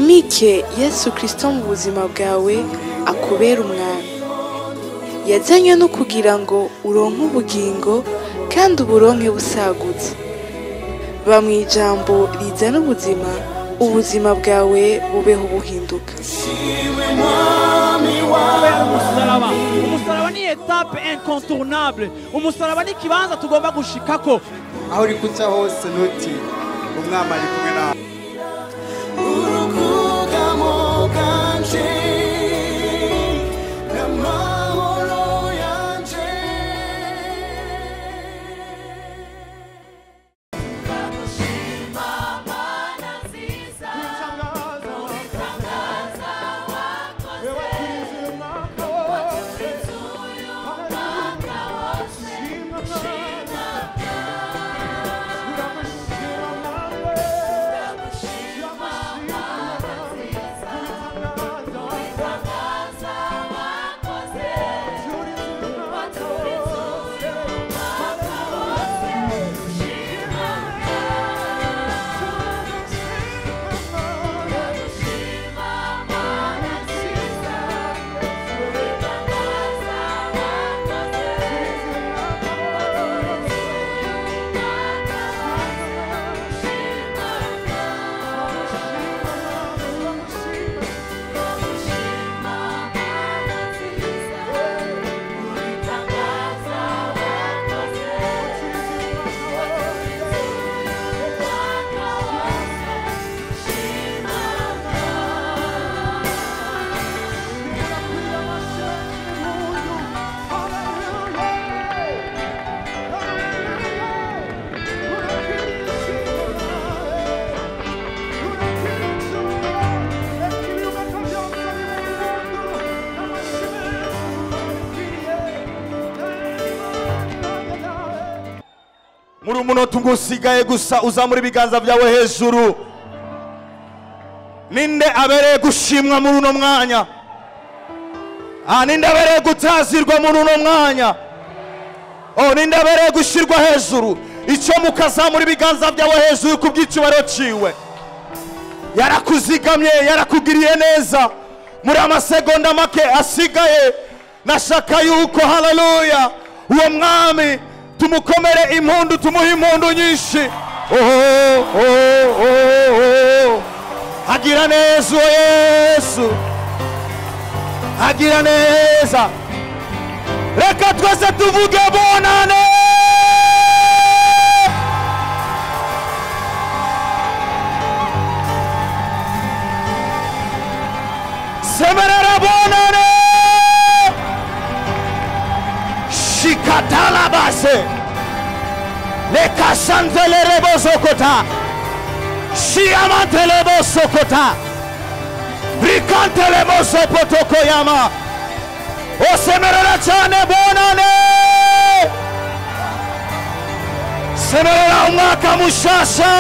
wimike Yesu Kristo mu buzima bwawe akubera umwami. Yazanywe no kugira ngo uronke ubugingo kandi uburonke busagutse. Ba mu ijambo rizana ubuzima, ubuzima bwawe bubeho buhinduka. Umusaraba ni etape incontournable. Umusaraba ni kibanza tugomba gushikako. Aho uri kuca hose nuti umwami ari kumwe nawe. Muri umunota ngusigaye gusa uzamura ibiganza byawe hejuru. Ninde abereye gushimwa muri uno mwanya? Ninde abereye gutazirwa muri uno mwanya? Ninde abereye gushirwa hejuru? Icyo mukazamura ibiganza byawe hejuru ku bw'icyubahiro ciwe. Yarakuzigamye, yarakugiriye neza. Muri amasegonda make asigaye, nashaka yuko haleluya uwo mwami tumukomere impundu, tumuhe impundu nyinshi. Agira neza uwo Yesu, agira neza. Reka twese tuvuge bonane. Semerera bonane. Shikatala base. Leka santele rebo sokota. Shiamantele rebo sokota. Brikantele rebo sopotoko yama. O semerera chane bonane. Semerera umwaka mushasha.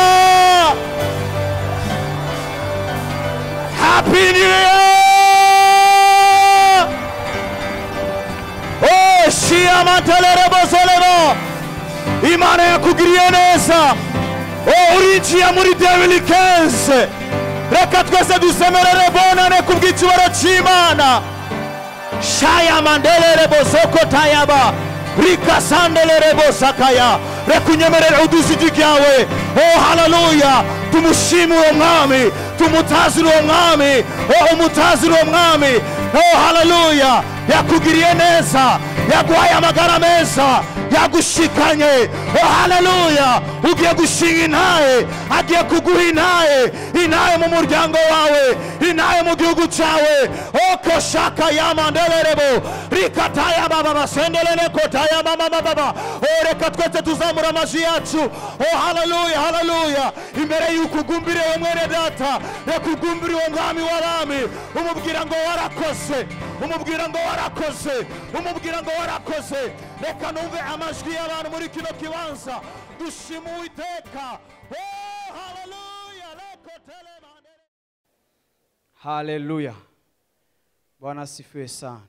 Happy New Year. Shiamantele rebo solemo. Imana yakugiriye neza. Urinjiye muri 2015. Reka twese dusemerere bonane ku bw'icyubahiro cy'Imana. Shaya mandele rebo sokota yaba. Rika sandele rebo sakaya. Reka unyemerere udusiji byawe. Haleluya. Tumushime uwo mwami, tumutazire uwo mwami. Umutazire uwo mwami. Haleluya. Yakugiriye neza, yaguhaye amagara meza, yagushikanye. Haleluya. Ugiye gushinga intahe, agiye kuguha intahe mu muryango wawe, intahe mu gihugu cyawe. Koshaka yamandelerebo rikataya baba basendelene kotaya mama baba. Reka twese tuzamura amaji yacu. Haleluya, haleluya. Imbere y'ukugumbire umwene data, yakugumbire uwo mwami w'abami, umubwira ngo warakoze, umubwira ngo warakoze, umubwira ngo warakoze. Reka numve amajwi y'abantu muri kino kibanza dushima Uwiteka. Haleluya. Haleluya. Bwana asifiwe sana.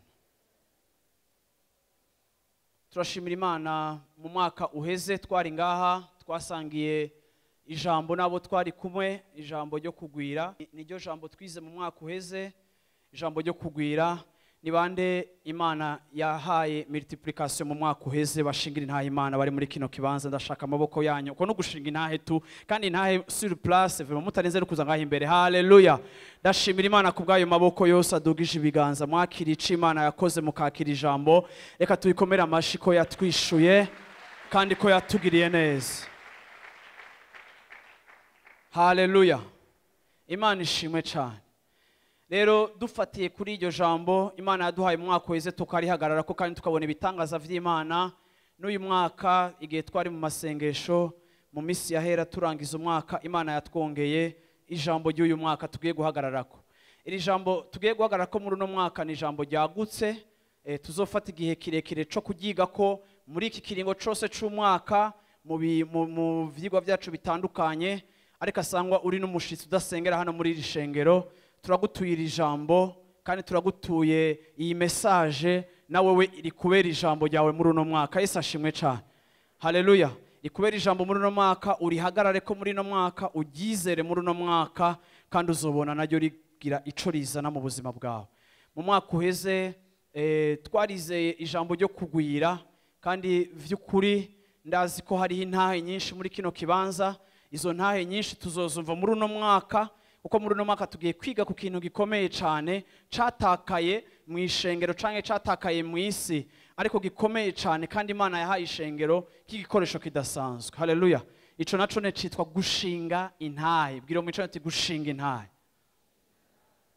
Turashimira Imana mu mwaka uheze twari ngaha twasangiye ijambo nabo twari kumwe, ijambo ryo kugwira niryo jambo twize mu mwaka uheze. Ijambo ryo kugwira ni bande Imana yahaye multiplication mu mwaka uheze bashingira intahe Imana bari muri kino kibanza? Ndashaka amaboko yanyu ko no gushinga intahe tu, kandi intahe sur place vraiment mutarenze no kuza ngaho imbere. Haleluya! Ndashimira Imana kubgayo maboko yose adugije ibiganza, mwakira ici Imana yakoze mukakira ijambo. Reka tuyikomera amashi ko yatwishuye kandi ko yatugiriye neza. Haleluya! Imana ishimwe cyane. Rero dufatiye kuri iryo jambo Imana yaduhaye mu mwaka weze tukarihagarara ko kandi tukabona ibitangaza vy'Imana. N'uyu mwaka igihe twari mu masengesho mu misi yahera turangiza umwaka, Imana yatwongeye ijambo ry'uyu mwaka tugiye guhagararako. Iri jambo tugiye guhagararako muri uno mwaka ni ijambo ryagutse, tuzofata igihe kirekire cyo kugiga ko muri iki kiringo cyose cy'umwaka mu vyigwa byacu bitandukanye. Ariko asangwa uri n'umushitsi udasengera hano muri iri shengero, turagutuye iri jambo kandi turagutuye iyi message nawe iri kubera ijambo ryawe muri uno mwaka. Yesu ashimwe cyane. Haleluya! Ikubera ijambo muri uno mwaka, urihagarare ko muri uno mwaka, ugizere muri uno mwaka, kandi uzobona naryo rigira ico rizana mu buzima bwawe. Mu mwaka uheze twarizeye ijambo ryo kugwira, kandi vy'ukuri ndazi ko hari intahe nyinshi muri kino kibanza. Izo ntahe nyinshi tuzozumva muri uno mwaka, uko muri uno mwaka tugiye kwiga ku kintu gikomeye cyane catakaye mu ishengero canke catakaye mu isi, ariko gikomeye cyane kandi Imana yahaye ishengero k'igikoresho kidasanzwe. Haleluya! Ico naco ne citwa gushinga intahe. Bwira mu ico ati gushinga intahe.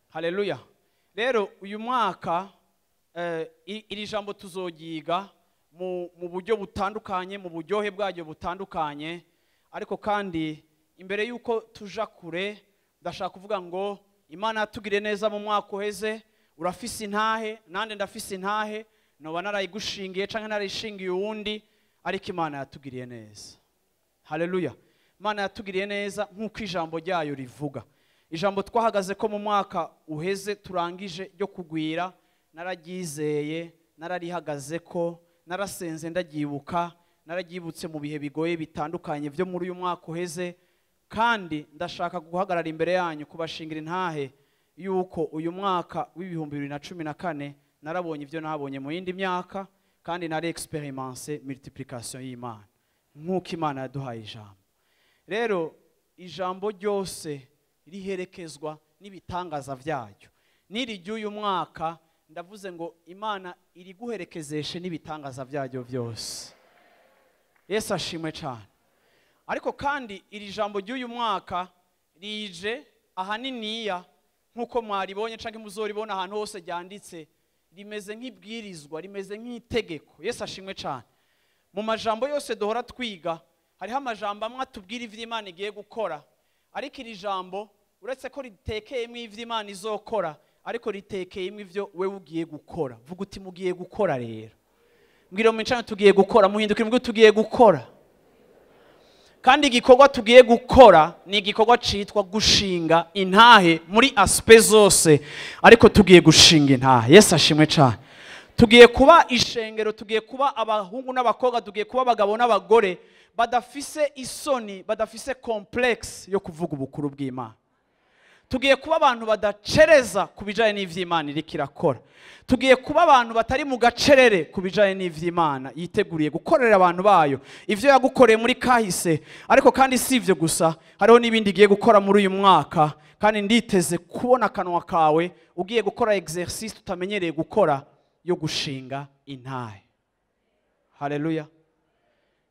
Haleluya! Rero uyu mwaka iri jambo tuzogiga mu buryo butandukanye, mu buryohe bwaryo butandukanye. Ariko kandi imbere yuko tuja kure, ndashaka kuvuga ngo Imana yatugire neza mu mwaka uheze. Urafise intahe, nande ndafise intahe, noba narayigushingiye canke narayishingiye uwundi, ariko Imana yatugiriye neza. Haleluya! Imana yatugiriye neza nk'uko ijambo ryayo rivuga. Ijambo twahagaze ko mu mwaka uheze turangije ryo kugwira, naragizeye, nararihagaze ko, narasenze ndagyibuka, naragibutse mu bihe bigoye bitandukanye byo muri uyu mwaka uheze. Kandi ndashaka guhagarara imbere yanyu kubashingira intahe yuko uyu mwaka w'ibihumbi 2014 narabonye ivyo nahabonye mu yindi myaka, kandi nari experience multiplication y'Imana nk'uko Imana yaduhaye ijambo. Rero ijambo ryose riherekezwa n'ibitangaza vyayo. Niri ry'uyu mwaka ndavuze ngo Imana iri guherekezeshe n'ibitangaza vyayo vyose. Yesu ashimwe cyane. Ariko kandi iri jambo ry'uyu mwaka rije ahaniniya nkuko mwaribonye canke muzoribona ahantu hose ryanditse, rimeze nk'ibwirizwa, rimeze nk'itegeko. Yesu ashimwe cyane. Mu majambo yose duhora twiga hariho amajambo amwe atubwira ivy'Imana igiye gukora, ariko iri jambo uretse ko ritekeyemo ivy'Imana izokora, ariko ritekeyemo ivyo wewe ugiye gukora. Vuga uti mugiye gukora. Rero mbwira mu ncana tugiye gukora, muhindukire mbwira tugiye gukora. Kandi igikorwa tugiye gukora ni igikorwa citwa gushinga intahe muri aspect zose, ariko tugiye gushinga intahe. Yesu ashimwe cyane. Tugiye kuba ishengero, tugiye kuba abahungu n'abakobwa, tugiye kuba abagabo n'abagore badafise isoni, badafise complex yo kuvuga ubukuru bw'Imana. Tugiye kuba abantu badacereza kubijanye n'ivy'Imana iriko irakora. Tugiye kuba abantu batari mu gacerere kubijanye n'ivy'Imana yiteguriye gukorera abantu bayo, ivyo yagukoreye muri kahise. Ariko kandi si ivyo gusa, hariho n'ibindi igiye gukora muri uyu mwaka, kandi nditeze kubona akanwa kawe ugiye gukora exercice tutamenyereye gukora yo gushinga intahe. Haleluya!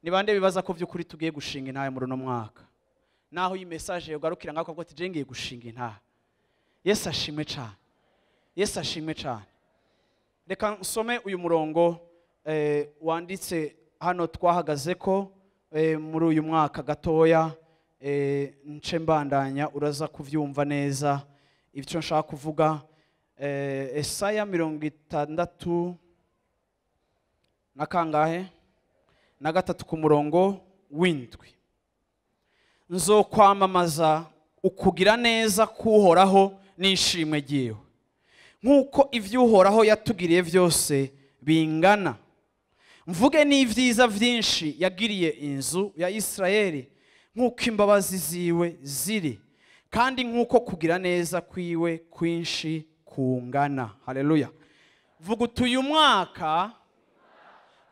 Ni bande bibaza ko vy'ukuri tugiye gushinga intahe muri uno mwaka? Naho iyi message yogarukira ngako ko ati ngiye gushinga intahe. Yesu ashimwe cyane. Yesu ashimwe cyane. Reka nsome uyu murongo wanditse hano twahagaze ko muri uyu mwaka gatoya, nce mbandanya uraza kuvyumva neza ivyo nshaka kuvuga. Esaïe 63 na kangahe na gatatu ku murongo w'indwi. Nzokwamamaza ukugira neza kuhoraho n'ishimwe ryiwe, nk'uko ivy'uhoraho yatugiriye vyose bingana. Mvuge n'ivyiza vyinshi yagiriye inzu ya Isirayeli, nk'uko imbabazi ziwe ziri, kandi nk'uko kugira neza kwiwe kwinshi kungana. Haleluya. Vuga uti uyu mwaka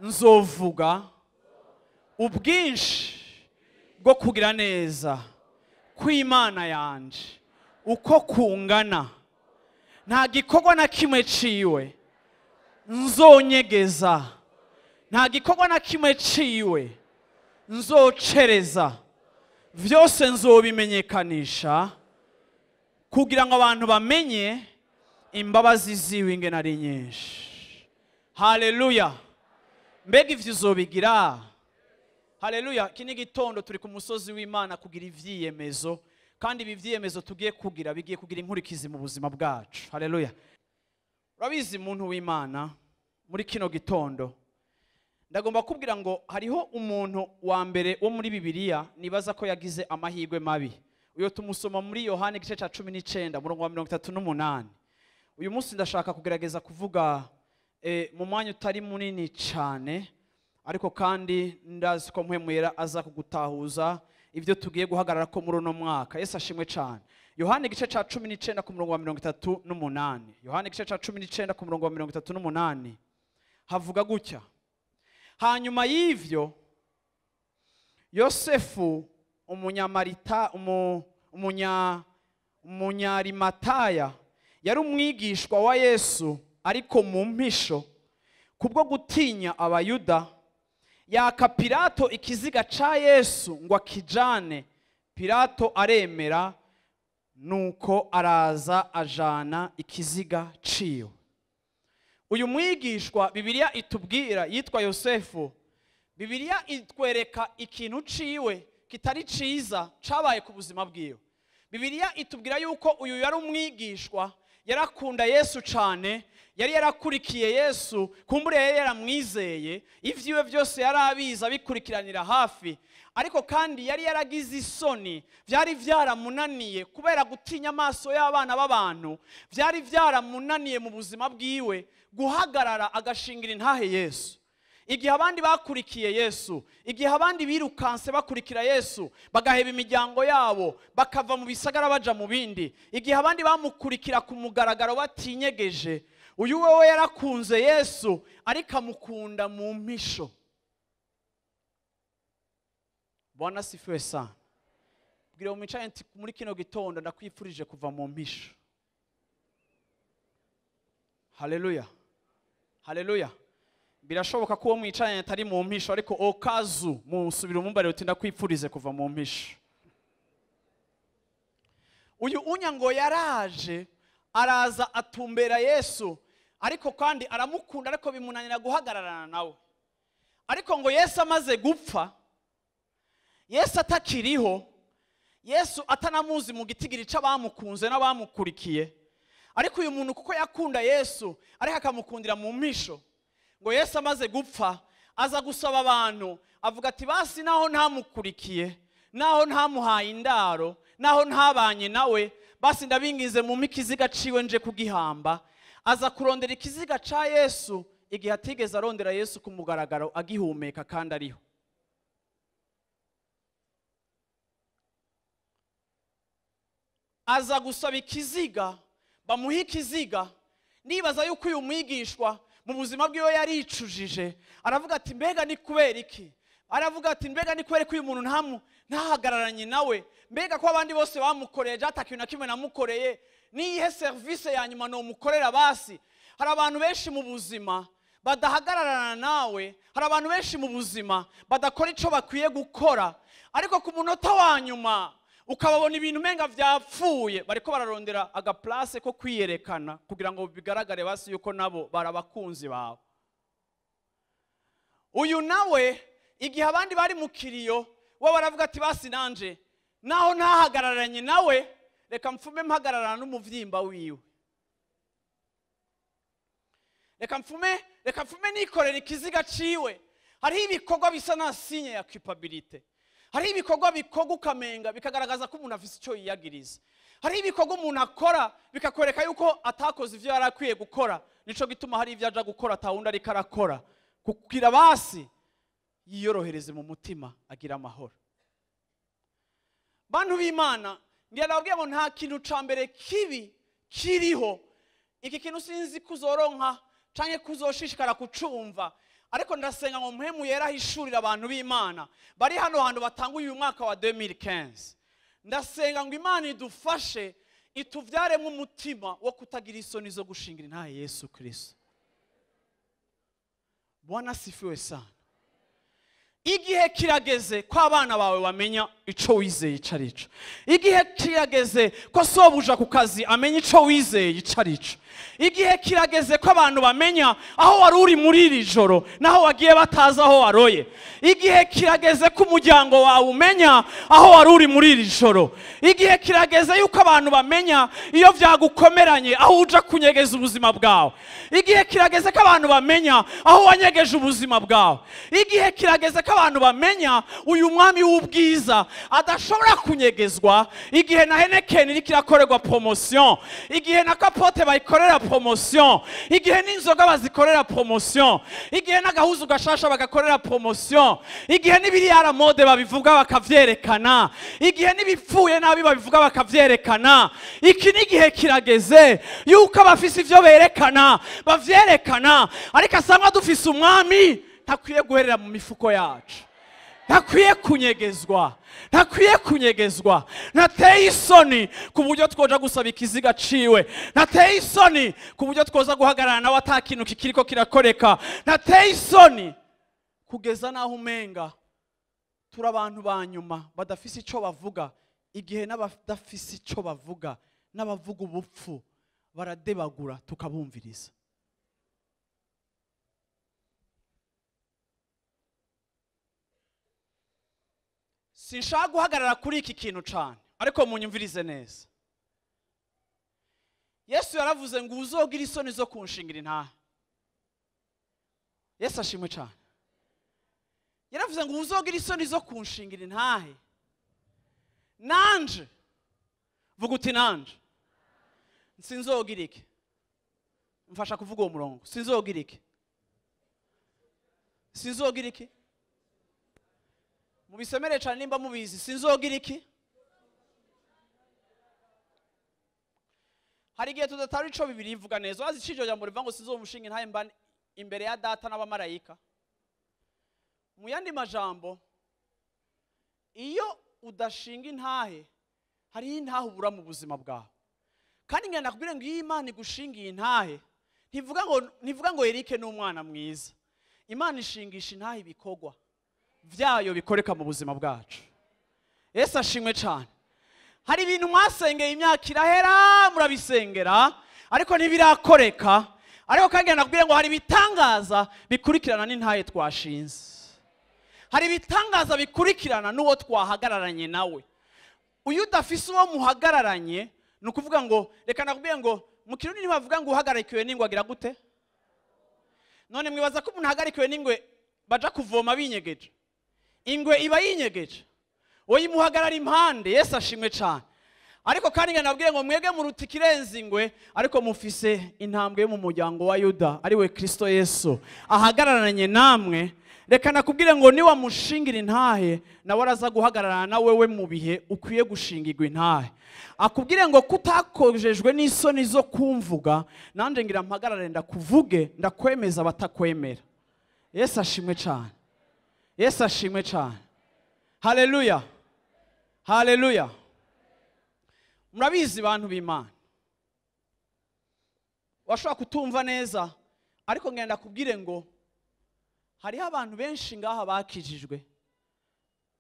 nzovuga ubwinshi bwo kugira neza kw'Imana yanje uko kungana. Nta gikorwa na kimwe ciwe nzonyegeza, nta gikorwa na kimwe ciwe nzocereza, vyose nzobimenyekanisha kugira ngo abantu bamenye imbabazi ziwe ingene ari nyinshi. Haleluya. Mbega ivyo uzobigira? Haleluya. Kini gitondo turi ku musozi w'Imana kugira ivyiyemezo, kandi ibi vyiyemezo tugiye kugira bigiye kugira inkurikizi mu buzima bwacu. Haleluya. Urabizi muntu w'Imana, muri kino gitondo ndagomba kubwira ngo hariho umuntu wa mbere wo muri Bibiliya nibaza ko yagize amahirwe mabi. Uyo tumusoma muri Yohana igice ca 19 murongo wa 38. Uyu munsi ndashaka kugerageza kuvuga mu mwanya utari munini cyane, ariko kandi ndazi ko mpwemwera aza kugutahuza ivyo tugiye guhagarara ko muri uno mwaka. Yesu ashimwe cyane. Yohana igice ca 19 ku murongo wa 38. Yohana igice ca 19 ku murongo wa 38 havuga gutya: hanyuma y'ivyo Yosefu umunyarimataya yari umwigishwa wa Yesu, ariko mu mpisho kubwo gutinya abayuda yaka Pilato ikiziga ca Yesu ngo akijane. Pilato aremera, nuko araza ajana ikiziga ciwe. Uyu mwigishwa Bibiliya itubwira yitwa Yosefu. Bibiliya itwereka ikintu ciwe kitari ciza cabaye ku buzima bwiwe. Bibiliya itubwira yuko uyu yari umwigishwa, yarakunda Yesu cyane, yari yarakurikiye Yesu, kumbure yari yaramwizeye, ivyiwe byose yari abiza bikurikiranira hafi, ariko kandi yari yaragize isoni, byari byaramunaniye kubera gutinya amaso y'abana b'abantu, byari byaramunaniye mu buzima bwiwe guhagarara agashingira intahe Yesu. Igihe abandi bakurikiye Yesu, igihe abandi birukanse bakurikira Yesu, bagaheba imiryango yabo, bakava mu bisagara baja mu bindi, igihe abandi bamukurikira ku mugaragaro batinyegeje, uyu wewe yarakunze Yesu ariko amukunda mu mpisho. Bwana sifiwe sana. Bwira umicaye nti muri kino gitondo ndakwifurije kuva mu mpisho. Haleluya. Haleluya. Birashoboka ko uwo mwicaranye atari mu mpisho, ariko okazu musubira umumbare uti ndakwifurize kuva mu mpisho. Uyu unyango yaraje, araza atumbera Yesu, ariko kandi aramukunda, ariko bimunanira guhagararana nawe. Ariko ngo Yesu amaze gupfa, Yesu atakiriho, Yesu atanamuzi mu gitigiri c'abamukunze n'abamukurikiye, ariko uyu muntu kuko yakunda Yesu ariko akamukundira mu mpisho, ngo Yesu amaze gupfa aza gusaba abantu, avuga ati basi naho ntamukurikiye, naho ntamuhaye indaro, naho ntabanye nawe, basi ndabingize mu mikiziga ciwe nje kugihamba. Aza kurondera ikiziga ca Yesu igihe atigeze arondera Yesu ku mugaragaro agihumeka kandi ariho. Aza gusaba ikiziga, bamuha ikiziga. Nibaza yuko uyu mwigishwa mu buzima bwiwe yaricujije, aravuga ati mbega ni kubera iki? Aravuga ati mbega ni kubera ko uyu muntu ntahagararanye nawe, mbega ko abandi bose bamukoreye jatakintu na kimwe namukoreye, niyihe service ya nyuma no mukorera basi? Hari abantu benshi mu buzima badahagararana nawe, hari abantu benshi mu buzima badakora ico bakwiye gukora, ariko ku munota wa nyuma ukababona ibintu menga vyapfuye, bariko bararondera agaplace ko kwiyerekana kugira ngo bigaragare basi yuko nabo barabakunzi bawe. Uyu nawe igihe abandi bari mu kiriyo, we baravuga ati basi nanje naho ntahagararanye nawe, reka mfume mpagararana n'umuvyimba wiwe, reka mfume nikorera ikiziga ciwe. Hariho ibikorwa bisa na sinye ya culpabilité, hariho ibikorwa bikorwa ukamenga bikagaragaza ko umuntu afise icyo yiyagiriza, hariho ibikorwa umuntu akora bikakwereka yuko atakoze ivyo yari akwiye gukora, nico gituma hari ivyo aja gukora atawundi ariko arakora, kugira basi yiyorohereze mu mutima agira amahoro. bantu b'Imana ngiye nababwiye ngo nta kintu ca mbere kibi kiriho. Iki kintu sinzi kuzoronka canke kuzoshishikara kucumva, ariko ndasenga ngo mpemu yera hishurira abantu b'Imana bari hano hantu batanguye uyu mwaka wa 2015. Ndasenga ngo Imana idufashe ituvyaremo umutima wo kutagira isoni zo gushingira intahe Yesu Kristo. Bwana sifiwe sana. Igihe kirageze ko abana bawe bamenya ico wizeye icarico. Igihe kirageze ko sobuja ku kazi amenya ico wizeye icarico. Igihe kirageze ko abantu bamenya aho wari uri muri iri joro naho wagiye bataza aho waroye. Igihe kirageze ko umuryango wawe umenya aho wari uri muri iri joro. Igihe kirageze yuko abantu bamenya iyo vyagukomeranye aho uja kunyegeza ubuzima bwawe. Igihe kirageze ko abantu bamenya aho wanyegeje ubuzima bwawe. Igihe kirageze ko abantu bamenya uyu mwami w'ubwiza adashobora kunyegezwa. Igihe na Heineken iri kirakorerwa promotion, igihe na Capote bayikorera promotion, igihe n'inzoga bazikorera promotion, igihe n'agahuzu gashasha bagakorera promotion, igihe n'ibiriyara mode babivuga bakavyerekana, igihe n'ibipfuye nabi babivuga bakavyerekana. Iki n'igihe kirageze yuko abafise ivyo berekana bavyerekana, ariko asanga dufise umwami ntakwiye guherera mu mifuko yacu, ntakwiye kunyegezwa, ntakwiye kunyegezwa. Nateye isoni ku buryo twoja gusaba ikiziga ciwe, nateye isoni ku buryo twoza guhagarara nawe ata kintu kikiriko kirakoreka, nateye isoni kugeza naho umenga turi abantu ba nyuma badafise ico bavuga, igihe n'abadafise ico bavuga n'abavuga ubupfu baradebagura tukabumviriza. Sinshaka guhagarara kuri iki kintu cyane, ariko munyumvirize neza. Yesu yaravuze ngo uzogira isoni zo kunshingira intahe. Yesu ashimwe cyane. Yaravuze ngo uzogira isoni zo kunshingira intahe. Nanje vuga uti nanje sinzogira iki. Mfasha kuvuga uwo murongo. Sinzogira iki. Sinzogira iki. Mubisemere cyane nimba mubizi. Sinzogira iki. Hari igihe tudatari ico bibiri ivuga neza. Wazi icijo jambo rivuga ngo sinzomushinga intahe mba imbere ya data n'abamarayika. Mu yandi majambo, iyo udashinga intahe hari intahe ubura mu buzima bwawe. Kandi ngenda nakubwira ngo Imana igushingiye intahe ntivuga ngo Eric ni umwana mwiza. Imana ishingisha intahe ibikogwa vyayo bikoreka mu buzima bwacu. Yesu ashimwe cyane. Hari ibintu mwasengeye imyaka irahera murabisengera ariko ntibirakoreka, ariko kandi nakubwira ngo hari bitangaza bikurikirana n'intahe twashinze. Hari bitangaza bikurikirana n'uwo twahagararanye nawe. Uyu udafise uwo muhagararanye nukuvuga ngo reka nakubwira ngo mu Kirundi ntibavuga ngo uhagarikiwe n'ingwe agira gute? None mwibaza ko umuntu ahagarikiwe n'ingwe baja kuvoma binyegeje. Ingwe iba yinyegeje. Oyi muhagarara impande. Yesu ashimwe cyane. Ariko kandi nabwiye ngo mwege mu ruti kirenze ingwe, ariko mufise intambwe yo mu muryango wa Yuda ari we Kristo Yesu ahagararanye namwe. Reka nakubwire ngo ni wamushingira intahe nawe araza guhagararana na wewe mu bihe ukwiye gushingirwa intahe. Akubwire ngo kutakojejwe n'isoni zo kumvuga, nanje ngira mpagarare ndakuvuge ndakwemeza batakwemera. Yesu ashimwe cyane. Yesu ashimwe cyane. Haleluya. Haleluya. Murabizi bantu b'Imana. Washobora kutumva neza, ariko ngenda kubwire ngo hariho abantu benshi ngaha bakijijwe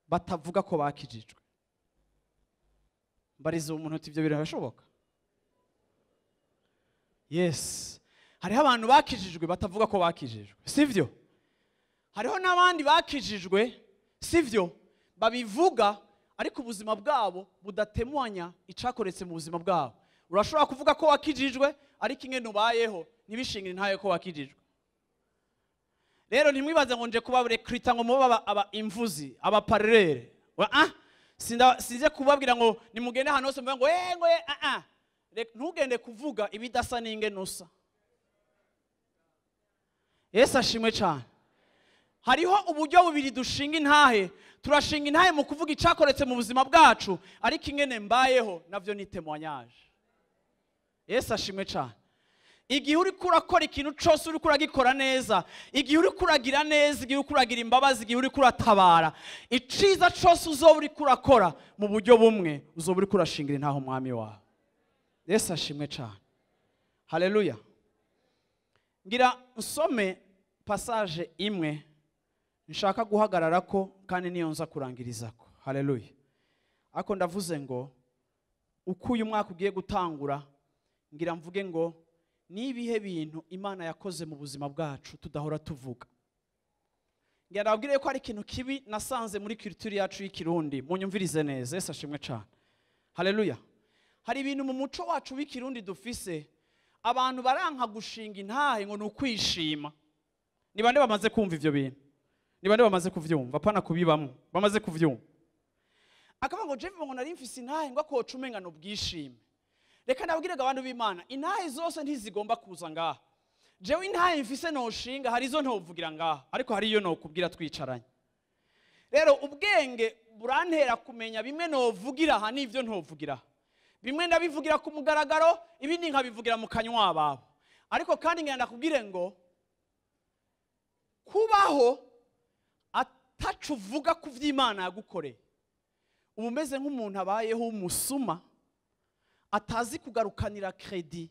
batavuga ko bakijijwe. Mbariza umuntu uti ibyo birashoboka? Yes. Hariho abantu bakijijwe batavuga ko bakijijwe, sivyo? Hariho n'abandi bakijijwe, sivyo, babivuga ariko ubuzima bwabo budatemwanya icakoretse mu buzima bwabo. Urashobora kuvuga ko wakijijwe ariko ingene ubayeho ntibishingire intahe ko wakijijwe. Rero ntimwibaze ngo nje kuba recruiter ngo muba aba imvuzi, aba parere. Sinze kubabwira ngo nimugende hano hose mvuga ngo ntugende kuvuga ibidasa n'ingene usa. Yesu ashimwe cyane. hariho uburyo bubiri dushinga intahe. Turashinga intahe mu kuvuga icyakoretse mu buzima bwacu, ariko ingene mbayeho navyo ni témoignage. Yesu ashimwe cyane. Igihe uri kurakora ikintu cyose uri kuragikora neza, igihe uri kuragira neza, igihe uri kuragira imbabazi, igihe uri kuratabara, iciza cyose uzoba uri kurakora mu buryo bumwe, uzoba uri kurashingira intahe umwami wawe. Yesu ashimwe cyane. Haleluya. Ngira usome passage imwe nshaka guhagarara ko kandi niyo nza kurangirizako. Haleluya. Ako ndavuze ngo uko uyu mwaka ugiye gutangura, ngira mvuge ngo nibihe bintu Imana yakoze mu buzima bwacu tudahora tuvuga. Ngira ndabwire ko ari ikintu kibi nasanze muri culture yacu y'ikirundi. Munyumvirize neza. Yesu ashimwe cyane. Haleluya. Hari ibintu mu muco wacu w'ikirundi dufise, abantu baranka gushinga intahe ngo nukwishima. Ni bande bamaze kumva ivyo bintu? Ni bande bamaze kuvyumva? Apana kubibamwe. Bamaze kuvyumva. Akavuga ngo Jeff ngo nari mfise intahe ngo akoca umenga no bwishime. Reka ndabwirega abantu b'Imana, intahe zose ntizigomba kuza ngaha. Jewe intahe mfise no shinga, hari zo ntovugira ngaha, ariko hari iyo no kubwira twicaranye. Rero ubwenge burantera kumenya bimwe novugira aha n'ivyo ntovugira. Bimwe ndabivugira ku mugaragaro, ibindi nkabivugira mu kanywa babo. Ariko kandi ngenda kubwire ngo kubaho atacuvuga ku vy'Imana yagukoreye, ubu meze nk'umuntu abayeho umusuma atazi kugarukanira credit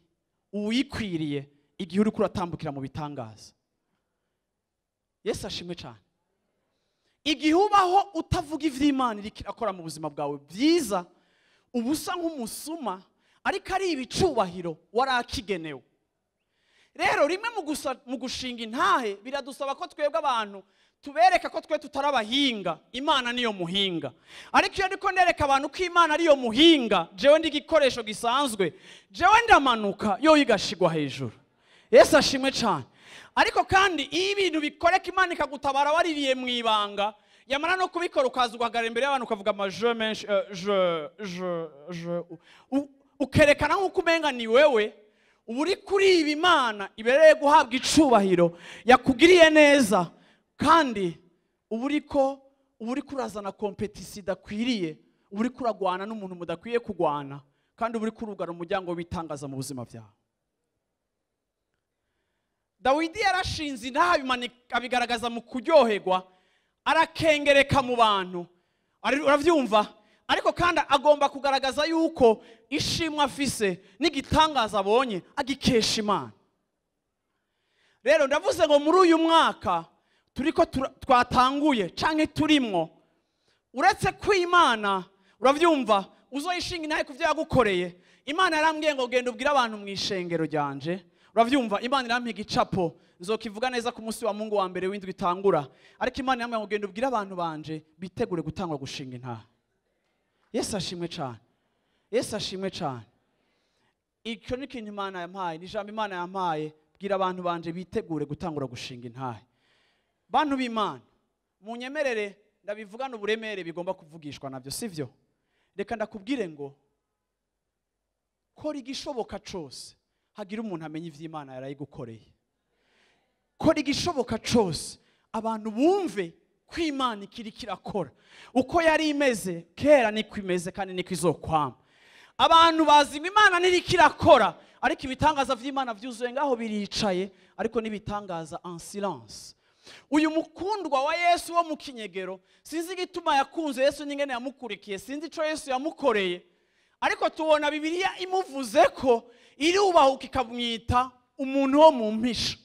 uwikwiriye igihe uri kuratambukira mu bitangaza. Yesu ashimwe cyane. Igihe ubaho utavuga ivy'Imana iri kirakora mu buzima bwawe byiza, ubusa nk'umusuma ariko ari ibicubahiro warakigenewe. Rero rimwe mu gushinga intahe biradusaba ko twebwe abantu tubereka ko twe tutarabahinga, Imana niyo muhinga. Ariko iyo ndiko nereka abantu ko Imana ariyo muhinga, jewe ndi gikoresho gisanzwe, jewe ndamanuka yo igashigwa hejuru. Yesu ashimwe cyane. Ariko kandi iyo ibintu bikoreka Imana ikagutabara waririye mu ibanga, yamara no kubikora ukaza ugahagarara imbere y'abantu ukavuga amaje menshi, ukerekana nk'uko umenga ni wewe, uri kuri ibi Imana ibereye guhabwa icubahiro, yakugiriye neza, kandi uri kurazana competition idakwiriye, uri kuragwana n'umuntu mudakwiye kugwana, kandi uri kurugara umuryango w'ibitangaza mu buzima byawe. Dawidi yarashinze intahe abigaragaza mu kuryoherwa, arakengereka mu bantu, uravyumva? Ariko kandi agomba kugaragaza yuko ishimwe afise n'igitangaza abonye agikesha Imana. Rero ndavuze ngo muri uyu mwaka turiko twatanguye canke turimwo, uretse ko Imana, uravyumva, uzoyishinga intahe kuvyo yagukoreye. Imana yarambwiye ngo genda ubwire abantu mu ishengero ryanje, uravyumva? Imana irampiga icapo nzokivuga neza ku munsi wa Mungu wa mbere w'indwi itangura, ariko Imana yambwiye ngo genda ubwire abantu banje bitegure gutangura gushinga intahe. Yesu ashimwe cyane. Yesu ashimwe cyane. Icyo ni ikintu Imana yampaye, ni ijambo Imana yampaye, bwira abantu banje bitegure gutangura gushinga intahe. Bantu b'Imana, munyemerere ndabivugana uburemere bigomba kuvugishwa navyo, sivyo? Reka ndakubwire ngo kora igishoboka cyose hagira umuntu amenya ivy'Imana yarayigukoreye. Kora igishoboka cyose abantu bumve ko Imana ikiri kirakora. Uko yari imeze kera niko imeze kandi niko izokwama. Abantu bazi Imana niri kirakora, ariko ibitangaza vy'Imana vyuzuye ngaho biricaye, ariko nibitangaza en silence. Uyu mukundwa wa Yesu wo mu kinyegero, sinzi gituma yakunze Yesu n'ingene yamukurikiye, sinzi ico Yesu yamukoreye, ariko tubona Bibiliya imuvuze ko irubahuka ikamwita umuntu wo mu mpisho.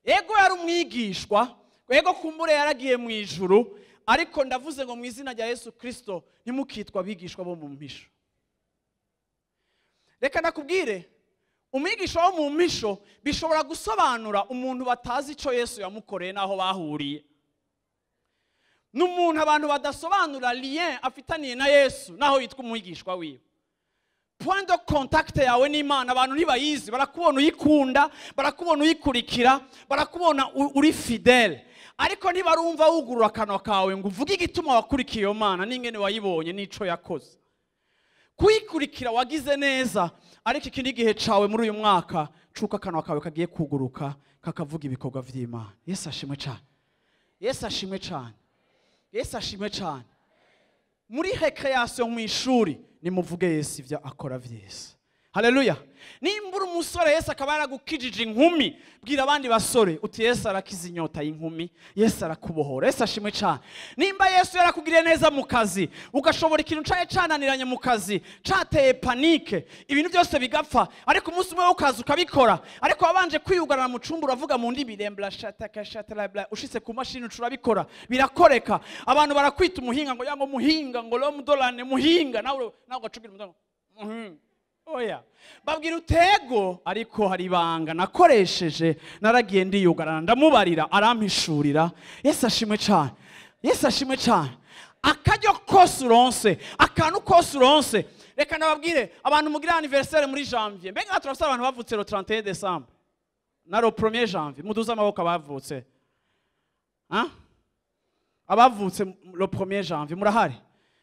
Ego yari umwigishwa, ego kumbure yaragiye mu ijuru, ariko ndavuze ngo mu izina rya Yesu Kristo ntimukitwa abigishwa bo mu mpisho. Reka nakubwire, umwigisha wo mu mpisho bishobora gusobanura umuntu batazi ico Yesu yamukoreye naho bahuriye. N'umuntu abantu badasobanura lien afitaniye na Yesu naho yitwa umwigishwa wiwe. Point de contact yawe n'Imana abantu ntibayizi, barakubona uyikunda, barakubona uyikurikira, barakubona uri fidèle, ariko ntibarumva wugurura akanwa kawe ngo uvuge igituma wakurikiye iyo Mana n'ingene wayibonye n'ico yakoze. Kuyikurikira wagize neza, ariko iki ni gihe cawe muri uyu mwaka cuka akanwa kawe kagiye kuguruka kakavuga ibikorwa vy'Imana. Yesu ashimwe cyane. Yesu ashimwe cyane. Yesu ashimwe cyane. Muri recreation mu ishuri nimuvuge Yesu ivyo akora vyese. Haleluya. Nimbura umusore Yesu akaba yaragukijije inkumi, bwira abandi basore uti Yesu arakiza inyota y'inkumi, Yesu arakubohora. Yesu ashimwe cyane. Nimba Yesu yarakugiriye neza mu kazi, ugashobora ikintu caye cananiranye mu kazi, cateye panike, ibintu byose bigapfa, ariko umunsi umwe ukaza ukabikora, ariko wabanje kwiyugarana mu cumba uravuga mu ndimi rembla shataka shatala, ushitse ku mashini ucurabikora, birakoreka. Abantu barakwita umuhinga ngo yango muhinga ngo lomdolane muhinga, nawe ugacugira umudango. Oya, babwira utego, ariko hari ibanga nakoresheje, naragiye ndiyugarana ndamubarira arampishurira. Yesu ashimwe cyane. Yesu ashimwe cyane. Akaryo kose uronse, akantu kose uronse. Reka nababwire abantu mugira anniversaire muri janvier, mbega turafite abantu bavutse le 31 décembre na le 1er janvier, muduza amaboko abavutse. Abavutse le 1er janvier murahari?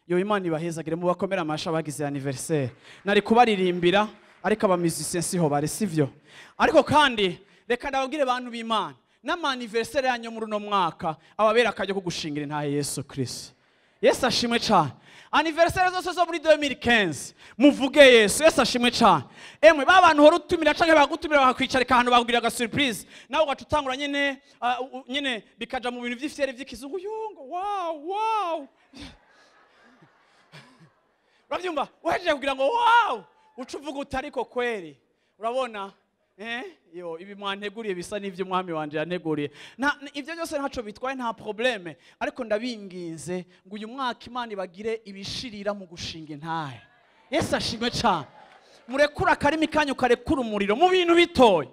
Yo Imana ibahezagire mu bakomera amasha bagize anniversaire. Nari kubaririmbira ariko abamuziciens siho bari sivyo. Ariko kandi reka ndababwire abantu b'Imana, n'ama anniversaire yanyu muri no mwaka ababera akajya ko gushingira intahe Yesu Kristo. Yesu ashimwe cyane. Anniversaire zose zo muri 2015 muvuge Yesu. Yesu ashimwe cyane. Emwe babantu horo utumira canke bagutumira bakakwicarika ahantu bakubwira ga surprise, nawe ugacutangura nyene bikaja mu bintu vy'ifyere vy'ikizungu. Yongo wow. Urabyumva? Waje kugira ngo wow, ucuvuga utariko kweri. Urabona? Yo ibi mwanteguriye bisa n'ivyo umwami wanje yanteguriye. Ivyo byose ntaco bitwaye, nta probleme, ariko ndabinginze ngo uyu mwaka Imana ibagire ibishirira mu gushinga intahe. Yesu ashimwe cyane. Murekura karimi kanyu karekura umuriro mu bintu bitoye.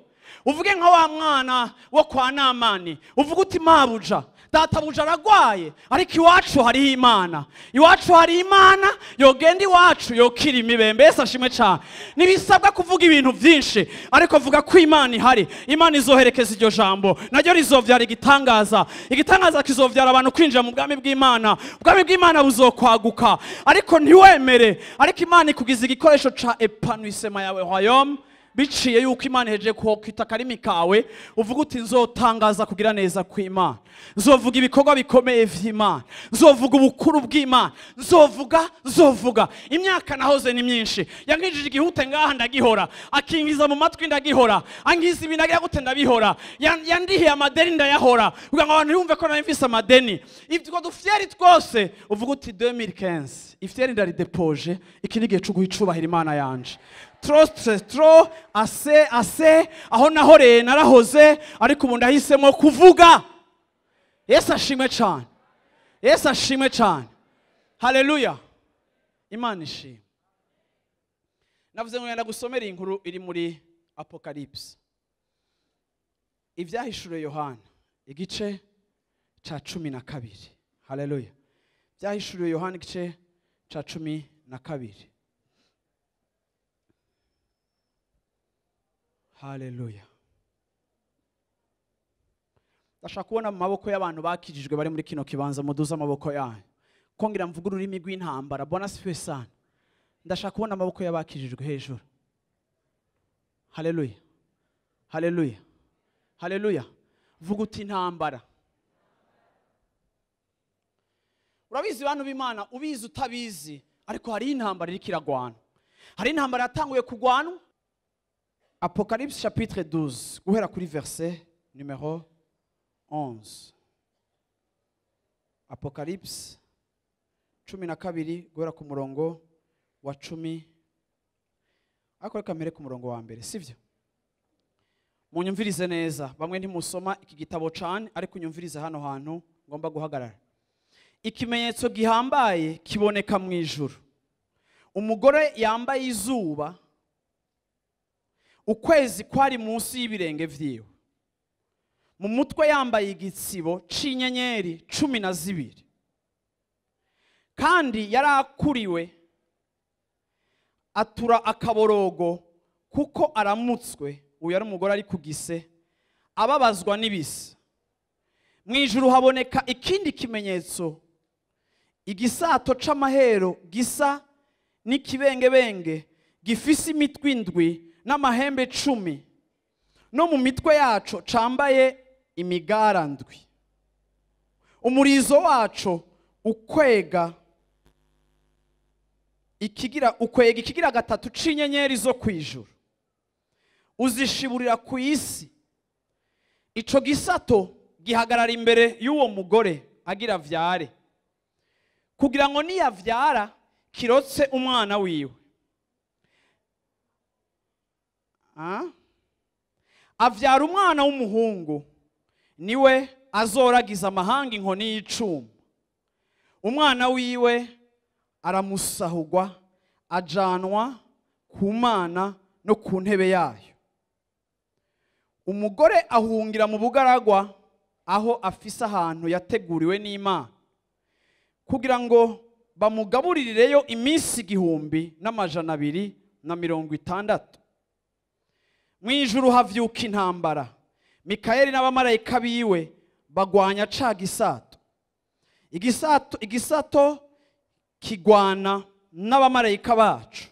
Uvuge nka wa mwana wo kwa Namani, uvuga uti mabuja databuja aragwaye, ariko iwacu hari Imana. Iwacu hari Imana, yogenda iwacu yokira imibembe. Yesu ashimwe cyane. Nibisabwa kuvuga ibintu byinshi, ariko vuga ko Imana ihari. Imana izoherekeza iryo jambo, naryo rizovyara igitangaza. Igitangaza kizovyara abantu kwinjira mu bwami bw'Imana. Ubwami bw'Imana buzokwaguka, ariko ntiwemere. Ariko Imana ikugize igikoresho ca épanouissement yawe royaume, biciye yuko Imana heje kwita karimi kawe, uvuga uti nzotangaza kugira neza kw'Imana, nzovuga ibikorwa bikomeye vy'Imana, nzovuga ubukuru bw'Imana, nzovuga. Imyaka nahoze ni myinshi, yankijije igihute ngaha ndagihora, akingiza mu matwi ndagihora, angiza ibintu agira gute ndabihora, yandihiye amadeni ndayahora, kugira ngo abantu yumve ko nabifise amadeni. Ibyo dufyeri twose uvuga uti 2015 ifyeri ndari depoje, iki ni gihe cyo guhicubahira Imana yanje. Trop, assez, aho nahoreye narahoze, ariko ubu ndahisemo kuvuga. Yesu ashimwe cyane. Yesu ashimwe cyane. Haleluya. Imana ishimwe. Navuze ngo yenda gusomera inkuru iri muri Apocalypse. Ivyahishuriwe Yohana igice ca 12. Haleluya. Vyahishuriwe Yohana igice ca 12. Haleluya. Ndashaka kubona mu maboko y'abantu bakijijwe bari muri kino kibanza, muduza amaboko yanyu. Kongera mvuga ururimi rw'intambara. Bwana sifiwe sana. Ndashaka kubona amaboko y'abakijijwe hejuru. Haleluya. Haleluya. Haleluya. Vuga uti intambara. Urabizi bantu b'Imana, ubizi utabizi, ariko hari intambara iri kiragwana. Hari intambara yatanguye kugwanwa. Apocalypse chapitre 12, guhera kuri verset numéro 11. Apocalypse 12 guhera ku murongo wa 10. Ariko reka mbere ku murongo wa mbere, sivyo? Munyumvirize neza, bamwe ntimusoma iki gitabo cyane, ariko unyumvirize hano hantu ngomba guhagarara. Ikimenyetso gihambaye kiboneka mu ijuru. Umugore yambaye izuba, ukwezi kwari munsi y'ibirenge vyiwe. Mu mutwe yambaye igitsibo c'inyenyeri 12. Kandi yarakuriwe atura akaborogo, kuko aramutswe, uyu ari umugore ari kugise, ababazwa n'ibisi. Mu ijuru haboneka ikindi kimenyetso, igisato c'amahero gisa n'ikibengebenge, gifise imitwe 7 n'amahembe 10, no mu mitwe yaco cambaye imigara 7. umurizo wacu ukwega ikigira gatatu c'inyenyeri zo kwijuru, uzishiburira ku isi. Ico gisato gihagarara imbere y'uwo mugore agira avyare, kugira ngo niyavyara kirotse umwana wiwe. Avyara umwana w'umuhungu, niwe azoragiza amahanga inkoni y'icuma. Umwana wiwe aramusahurwa, ajanwa ku Mana no ku ntebe yayo. Umugore ahungira mu bugaragwa, aho afise ahantu yateguriwe n'Imana, kugira ngo bamugaburireyo iminsi 1260. Mu ijuru havyuka intambara, Mikayeli n'abamarayika biwe bagwanya ca gisato. Igisato kigwana n'abamarayika bacu,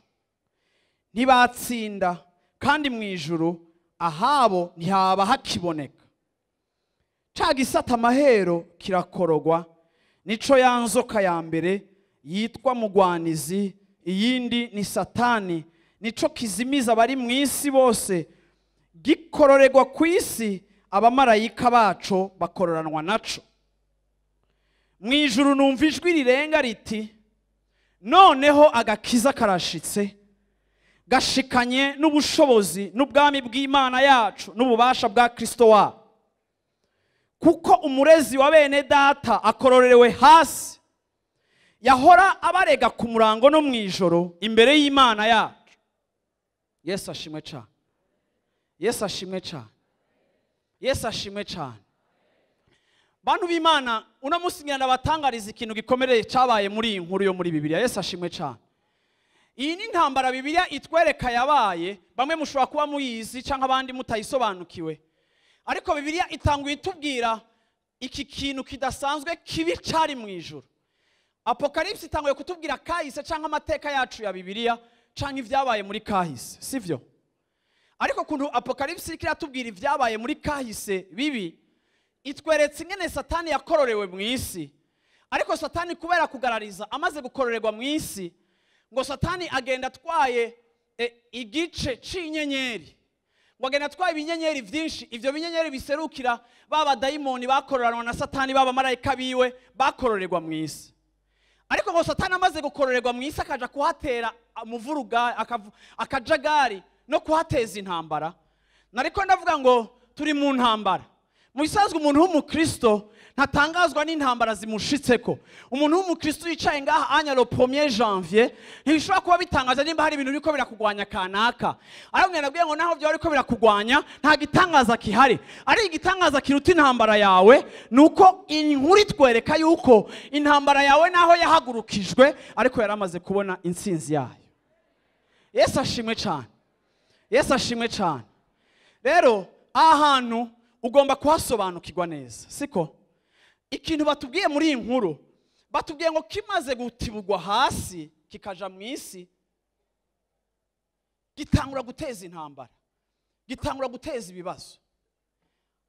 ntibatsinda, kandi mu ijuru ahabo ntihaba hakiboneka. Ca gisata amahero kirakorogwa, nico ya nzoka ya mbere yitwa mugwanizi, iyindi ni Satani, nico kizimiza abari mu isi bose. Gikororerwa ku isi, abamarayika bacu bakororanwa naco. Mu ijuru numva ijwi rirenga riti, noneho agakiza karashitse, gashikanye n'ubushobozi n'ubwami bw'Imana yacu n'ububasha bwa Kristo wa. Kuko umurezi wa bene data akororewe hasi, yahora abarega ku murango no mu ijoro imbere y'Imana yacu. Yesu ashimwe cyane. Yesu ashimwe cyane. Yesu ashimwe cyane. Bantu b'Imana, unamusinyana batangariza ikintu gikomereye cyabaye muri iyi nkuru yo muri Bibiliya. Yesu ashimwe cyane. Iyi ni intambara Bibiliya itwereka yabaye, bamwe mushobora kuba muyizi cyangwa abandi mutayisobanukiwe. Ariko Bibiliya itanguye itubwira iki kintu kidasanzwe kibi cyari mu ijuru. Apocalypse itanguye kutubwira kahise cyangwa amateka yacu ya Bibiliya cyangwa ibyabaye muri kahise, sivyo? Ariko kuntu Apocalypse ikiratubwira ibyabaye muri kahise bibi, itweretse ingene Satani yakororewe mu isi. Ariko Satani kubera kugarariza amaze gukororerwa mu isi, ngo Satani agenda atwaye igice c'inyenyeri, ngo agenda atwaye ibinyenyeri vyinshi. Ivyo binyenyeri biserukira baba dayimoni bakororanwa na Satani, baba marayika biwe bakororerwa mu isi. Ariko ngo Satani amaze gukororerwa mu isi, akaja kuhatera umuvuruga, akajagari no kuhateza intambara. Nariko ndavuga ngo turi mu ntambara. Mu bisanzwe umuntu w'umukristo ntatangazwa n'intambara zimushitseko. Umuntu w'umukristo yicaye ngaha anya le 1er janvier, ntibishobora kuba bitangaza nimba hari ibintu biriko birakugwanya kanaka. Ariko nabwiye ngo naho byo bariko birakugwanya nta gitangaza kihari. Ari igitangaza kiruta intambara yawe, nuko inkuru itwereka yuko intambara yawe naho yahagurukijwe, ariko yaramaze kubona intsinzi yayo. Yesu ashimwe cyane. Yesu ashimwe cyane. Rero ahantu ugomba kuhasobanukirwa neza, siko? Ikintu batubwiye muri iyi nkuru, batubwiye ngo kimaze gutibugwa hasi kikaja mu isi, gitangura guteza intambara, gitangura guteza ibibazo.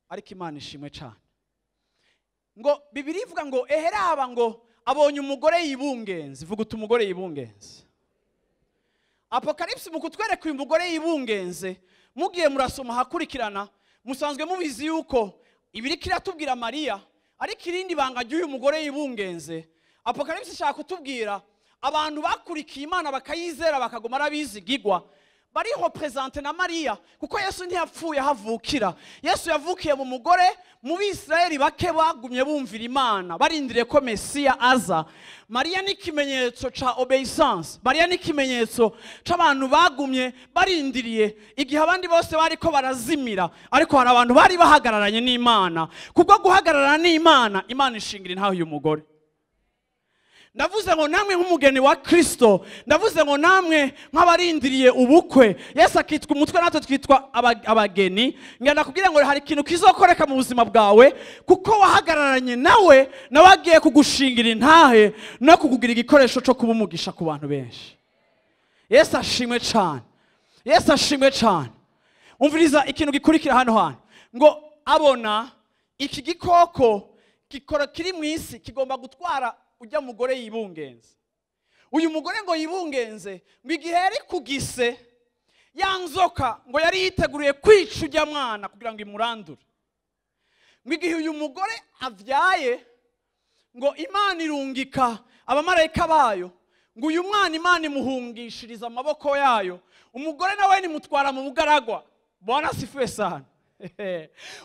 Ariko Imana ishimwe cyane. Ngo Bibiliya ivuga ngo eheraba ngo abonye umugore yibungenze. Vuga uti umugore yibungenze. Apocalypse mu kutwereka uyu mugore yibungenze, mugiye murasoma hakurikirana, musanzwe mubizi yuko ibiri kiratubwira Mariya, ariko irindi banga ry'uyu mugore yibungenze. Apocalypse ishaka kutubwira abantu bakurikiye Imana bakayizera bakagoma arabizigigwa, bari represente na Mariya, kuko Yesu ntiyapfuye havukira. Yesu yavukiye mu mugore mu Bisirayeli bake bagumye bumvira Imana, barindiriye ko Mesiya aza. Mariya ni ikimenyetso ca obeissance. Mariya ni ikimenyetso c'abantu bagumye barindiriye igihe abandi bose bariko barazimira, ariko hari abantu bari bahagararanye n'Imana. Kubwo guhagararana n'Imana, Imana ishingira intaho uyu mugore. Ndavuze ngo namwe nk'umugeni wa Kristo, ndavuze ngo namwe nk'abarindiriye ubukwe, Yesu akitwa umutwe natwe twitwa abageni. Ngenda kugira ngo hari ikintu kizokoreka mu buzima bwawe, kuko wahagararanye nawe agiye kugushingira intahe no kukugira igikoresho cyo kuba umugisha ku bantu benshi. Yesu ashimwe cyane. Yesu ashimwe cyane. Umviriza ikintu gikurikira hano hantu, ngo abona iki gikoko kiri mu isi kigomba gutwara ujya mugore yibungenze. Uyu mugore ngo yibungenze ngo igihe yari kugise ya nzoka ngo yari yiteguriye kwica ujya mwana kugira ngo imurandure. Ngo igihe uyu mugore avyaye ngo Imana irungika abamarayika bayo ngo uyu mwana Imana imuhungishiriza amaboko yayo, umugore nawe nimutwara mu bugaragwa. Bwana asifiwe sana.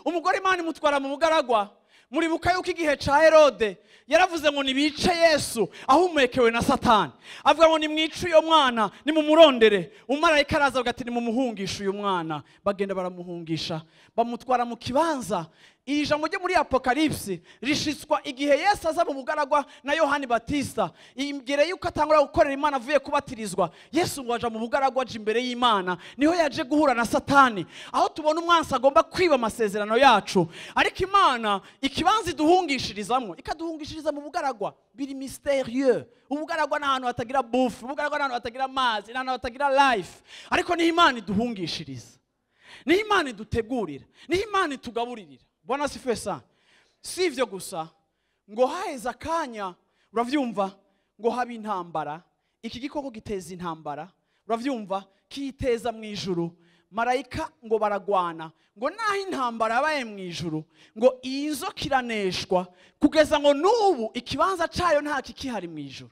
Umugore Imana imutwara mu bugaragwa. Muribuka yuko igihe ca Herode yaravuze ngo nibice Yesu ahumekewe na Satani, avuga ngo nimwice uyo mwana nimumurondere. Umarayika araza avuga ati nimumuhungisha uyu mwana. Bagenda baramuhungisha, bamutwara mu kibanza. Iri jambo ryo muri Apokalipsi rishitswa igihe Yesu aza mu bugaragwa na Yohani Batista. Imbere yuko atangura gukorera Imana avuye kubatirizwa, Yesu ngo aja mu bugaragwa aje imbere y'Imana. Niho yaje guhura na Satani, aho tubona umwansi agomba kwiba amasezerano yacu. Ariko Imana ikibanza iduhungishirizamwo, ikaduhungishiriza mu bugaragwa. Biri mystérieux. Ubugaragwa n'ahantu hatagira bouffe, ubugaragwa n'ahantu hatagira amazi, n'ahantu hatagira life. Ariko ni Imana iduhungishiriza, ni Imana idutegurira, ni Imana itugaburirira. Bwana asifiwe sana. Si ivyo gusa, ngo haheza akanya, uravyumva, ngo haba intambara. Iki gikoko giteza intambara, uravyumva, kiteza mu ijuru. Marayika ngo baragwana, ngo naho intambara yabaye mu ijuru, ngo iyi nzoka iraneshwa kugeza ngo n'ubu ikibanza cayo nta kikihari mu ijuru.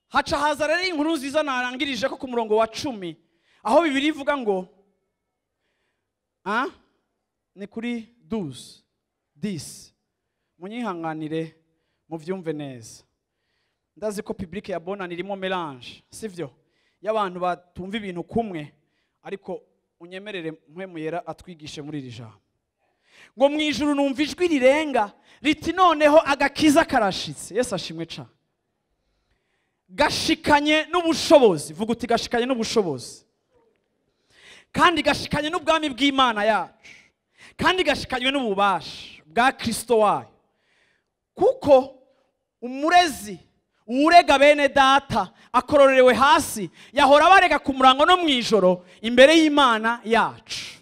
Haca haza rero inkuru nziza narangirije ko ku murongo wa 10, aho Bibiliya ivuga ngo ni kuri 10 munyihanganire muvyumve neza. Ndazi ko public ya Bona nirimo melange, sivyo, y'abantu batumva ibintu kumwe, ariko unyemerere mpwemu yera atwigishe muri iri jambo. Ngo mu ijuru numva ijwi rirenga riti noneho agakiza karashitse. Yesu ashimwe ca. Gashikanye n'ubushobozi, vuga uti gashikanye n'ubushobozi, kandi gashikanye n'ubwami bw'Imana yacu, kandi gashikanywe n'ububasha bwa Kristo wayo. Kuko umurezi urega bene data akororewe hasi yahora barega ku murango no mwijoro imbere y'Imana yacu.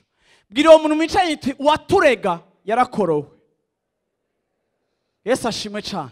Bwira uwo muntu mwicaye iti uwaturega yarakorowe. Yesu ashimwe cyane.